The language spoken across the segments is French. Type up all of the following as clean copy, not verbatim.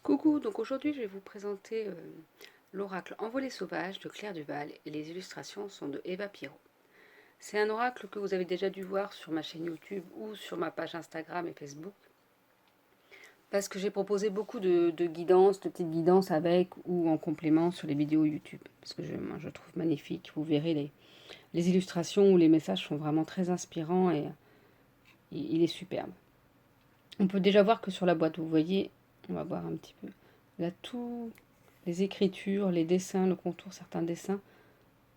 Coucou, donc aujourd'hui je vais vous présenter l'oracle Envolée sauvage de Claire Duval et les illustrations sont de Eva Pirot. C'est un oracle que vous avez déjà dû voir sur ma chaîne YouTube ou sur ma page Instagram et Facebook parce que j'ai proposé beaucoup de guidances, de petites guidances avec ou en complément sur les vidéos YouTube parce que moi, je trouve magnifique. Vous verrez les illustrations ou les messages sont vraiment très inspirants et il est superbe. On peut déjà voir que sur la boîte, vous voyez, on va voir un petit peu, là tout, les écritures, les dessins, le contour, certains dessins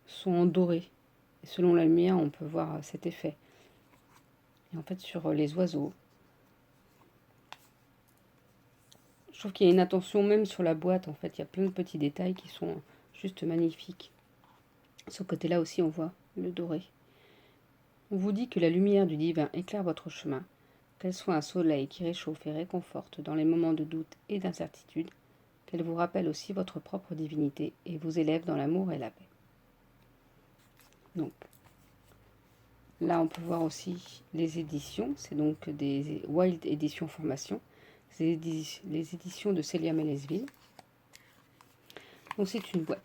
sont en doré. Et selon la lumière, on peut voir cet effet. Et en fait, sur les oiseaux, je trouve qu'il y a une attention même sur la boîte. En fait, il y a plein de petits détails qui sont juste magnifiques. Ce côté-là aussi, on voit le doré. On vous dit que la lumière du divin éclaire votre chemin, qu'elle soit un soleil qui réchauffe et réconforte dans les moments de doute et d'incertitude, qu'elle vous rappelle aussi votre propre divinité et vous élève dans l'amour et la paix. Donc, là, on peut voir aussi les éditions. C'est donc des Wild Éditions Formation. C'est les éditions de Célia Mélesville. Donc, c'est une boîte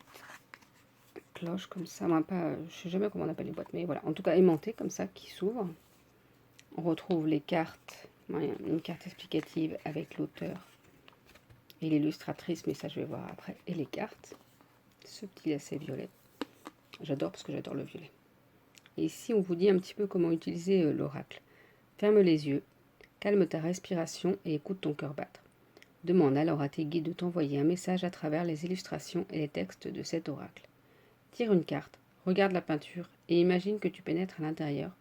cloche comme ça. Moi, pas, je ne sais jamais comment on appelle les boîtes, mais voilà. En tout cas, aimantée comme ça, qui s'ouvre. On retrouve les cartes, une carte explicative avec l'auteur et l'illustratrice, mais ça, je vais voir après. Et les cartes. Ce petit lacet violet. J'adore parce que j'adore le violet. Et ici, on vous dit un petit peu comment utiliser l'oracle. Ferme les yeux, calme ta respiration et écoute ton cœur battre. Demande alors à tes guides de t'envoyer un message à travers les illustrations et les textes de cet oracle. Tire une carte, regarde la peinture et imagine que tu pénètres à l'intérieur,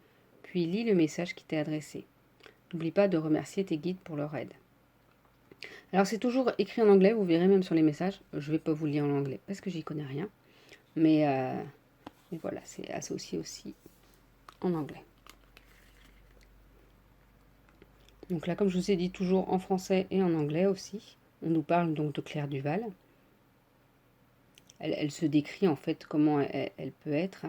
puis lis le message qui t'est adressé. N'oublie pas de remercier tes guides pour leur aide. Alors c'est toujours écrit en anglais, vous verrez même sur les messages. Je ne vais pas vous lire en anglais parce que j'y connais rien. Mais voilà, c'est associé aussi en anglais. Donc là, comme je vous ai dit, toujours en français et en anglais aussi. On nous parle donc de Claire Duval. Elle se décrit en fait comment elle peut être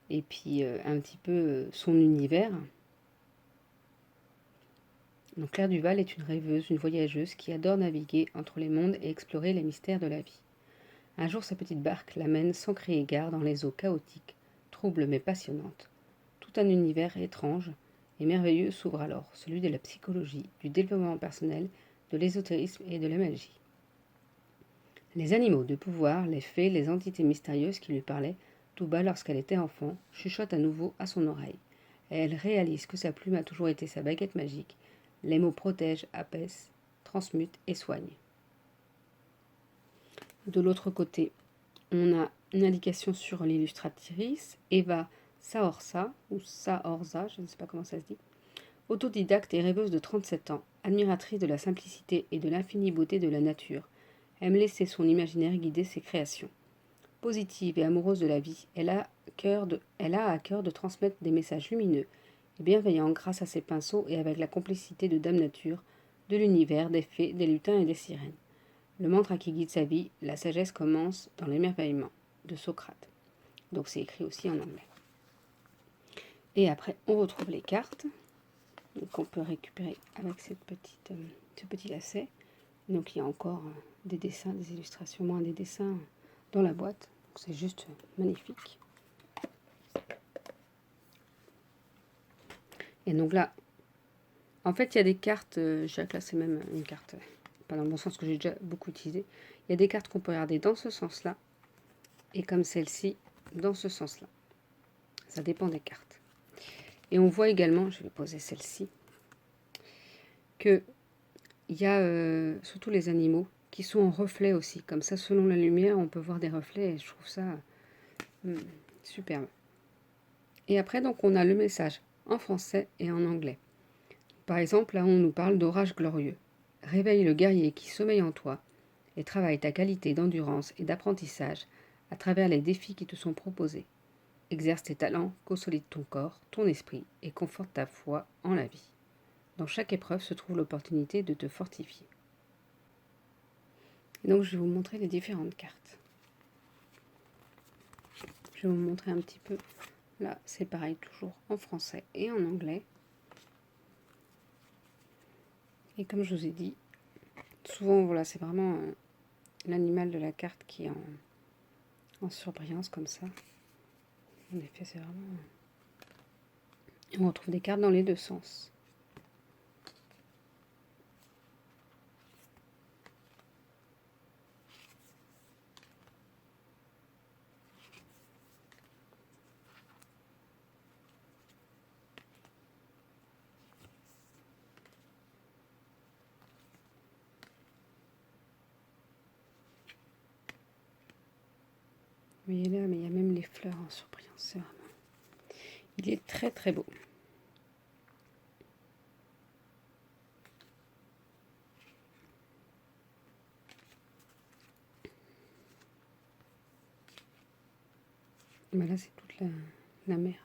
et puis un petit peu son univers. Donc Claire Duval est une rêveuse, une voyageuse qui adore naviguer entre les mondes et explorer les mystères de la vie. Un jour, sa petite barque l'amène sans crier gare dans les eaux chaotiques, troubles mais passionnantes. Tout un univers étrange et merveilleux s'ouvre alors, celui de la psychologie, du développement personnel, de l'ésotérisme et de la magie. Les animaux de pouvoir, les fées, les entités mystérieuses qui lui parlaient tout bas lorsqu'elle était enfant, chuchotent à nouveau à son oreille. Et elle réalise que sa plume a toujours été sa baguette magique. Les mots protègent, apaisent, transmutent et soignent. De l'autre côté, on a une indication sur l'illustratrice, Eva Saorza, ou Saorza, je ne sais pas comment ça se dit. Autodidacte et rêveuse de 37 ans, admiratrice de la simplicité et de l'infinie beauté de la nature, aime laisser son imaginaire guider ses créations. Positive et amoureuse de la vie, elle a à cœur de transmettre des messages lumineux et bienveillants grâce à ses pinceaux et avec la complicité de Dame Nature, de l'univers, des fées, des lutins et des sirènes. Le mantra qui guide sa vie, la sagesse commence dans l'émerveillement, de Socrate. Donc c'est écrit aussi en anglais. Et après, on retrouve les cartes qu'on peut récupérer avec ce petit lacet. Donc il y a encore des dessins, des illustrations, moins des dessins dans la boîte. C'est juste magnifique. Et donc là, en fait, il y a des cartes, là c'est même une carte, pas dans le bon sens que j'ai déjà beaucoup utilisé. Il y a des cartes qu'on peut regarder dans ce sens-là, et comme celle-ci, dans ce sens-là. Ça dépend des cartes. Et on voit également, je vais poser celle-ci, que il y a surtout les animaux qui sont en reflet aussi. Comme ça, selon la lumière, on peut voir des reflets et je trouve ça superbe. Et après, donc, on a le message en français et en anglais. Par exemple, là, on nous parle d'orage glorieux. Réveille le guerrier qui sommeille en toi et travaille ta qualité d'endurance et d'apprentissage à travers les défis qui te sont proposés. Exerce tes talents, consolide ton corps, ton esprit et conforte ta foi en la vie. Dans chaque épreuve se trouve l'opportunité de te fortifier. Et donc, je vais vous montrer les différentes cartes. Je vais vous montrer un petit peu. Là, c'est pareil, toujours en français et en anglais. Et comme je vous ai dit, Souvent, voilà, c'est vraiment l'animal de la carte qui est en surbrillance comme ça. En effet, c'est vraiment... Et on retrouve des cartes dans les deux sens. Vous voyez là, mais il y a même les fleurs en surbrillance. C'est vraiment... Il est très très beau. Ben là, c'est toute la mer.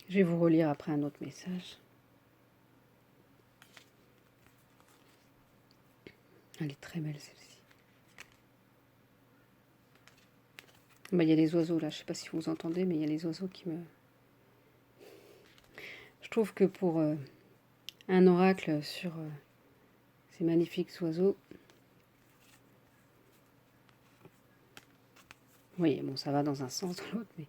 Je vais vous relire après un autre message. Elle est très belle celle-ci. Ben, il y a les oiseaux là, je ne sais pas si vous entendez, mais il y a les oiseaux qui me... Je trouve que pour un oracle sur ces magnifiques oiseaux... Oui, bon, ça va dans un sens, dans l'autre, mais...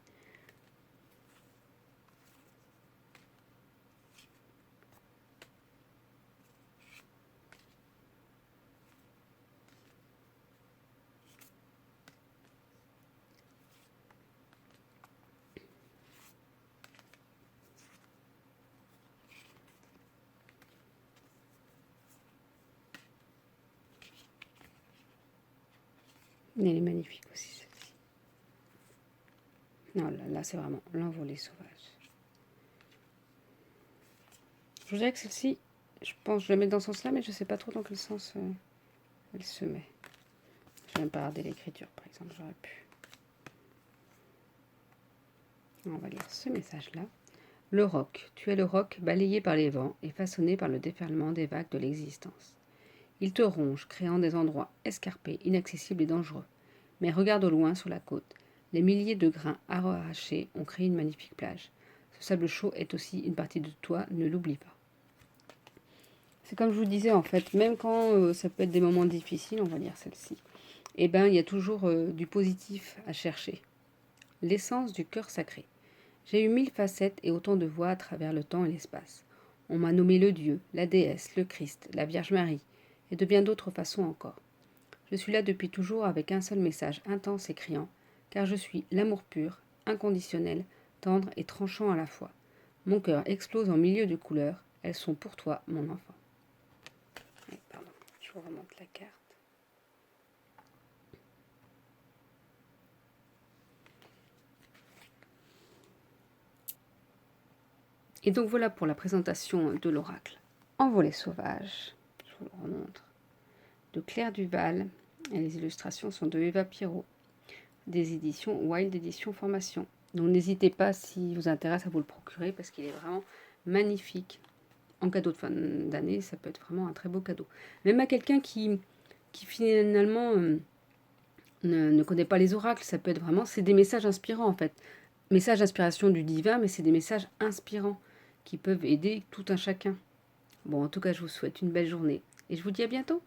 Elle est magnifique aussi, celle-ci. Non, là c'est vraiment l'envolée sauvage. Je vous dirais que celle-ci, je pense que je la mets dans ce sens-là, mais je ne sais pas trop dans quel sens elle se met. Je vais même pas regarder l'écriture, par exemple, j'aurais pu. On va lire ce message-là. Le roc. Tu es le roc balayé par les vents et façonné par le déferlement des vagues de l'existence. Il te ronge, créant des endroits escarpés, inaccessibles et dangereux. Mais regarde au loin sur la côte. Les milliers de grains arrachés ont créé une magnifique plage. Ce sable chaud est aussi une partie de toi, ne l'oublie pas. C'est comme je vous disais en fait, même quand ça peut être des moments difficiles, on va lire celle-ci, eh ben il y a toujours du positif à chercher. L'essence du cœur sacré. J'ai eu 1000 facettes et autant de voix à travers le temps et l'espace. On m'a nommé le Dieu, la déesse, le Christ, la Vierge Marie, et de bien d'autres façons encore. Je suis là depuis toujours avec un seul message intense et criant, car je suis l'amour pur, inconditionnel, tendre et tranchant à la fois. Mon cœur explose en milieu de couleurs, elles sont pour toi, mon enfant. Pardon, je vous remonte la carte. Et donc voilà pour la présentation de l'oracle Envolée sauvage. Je vous le remontre. De Claire Duval. Et les illustrations sont de Eva Pierrot. Des éditions Wild Édition Formation. Donc n'hésitez pas, si vous intéresse, à vous le procurer parce qu'il est vraiment magnifique. En cadeau de fin d'année, ça peut être vraiment un très beau cadeau. Même à quelqu'un qui finalement ne connaît pas les oracles, ça peut être vraiment... C'est des messages inspirants en fait. Messages d'inspiration du divin, mais c'est des messages inspirants qui peuvent aider tout un chacun. Bon, en tout cas, je vous souhaite une belle journée et je vous dis à bientôt.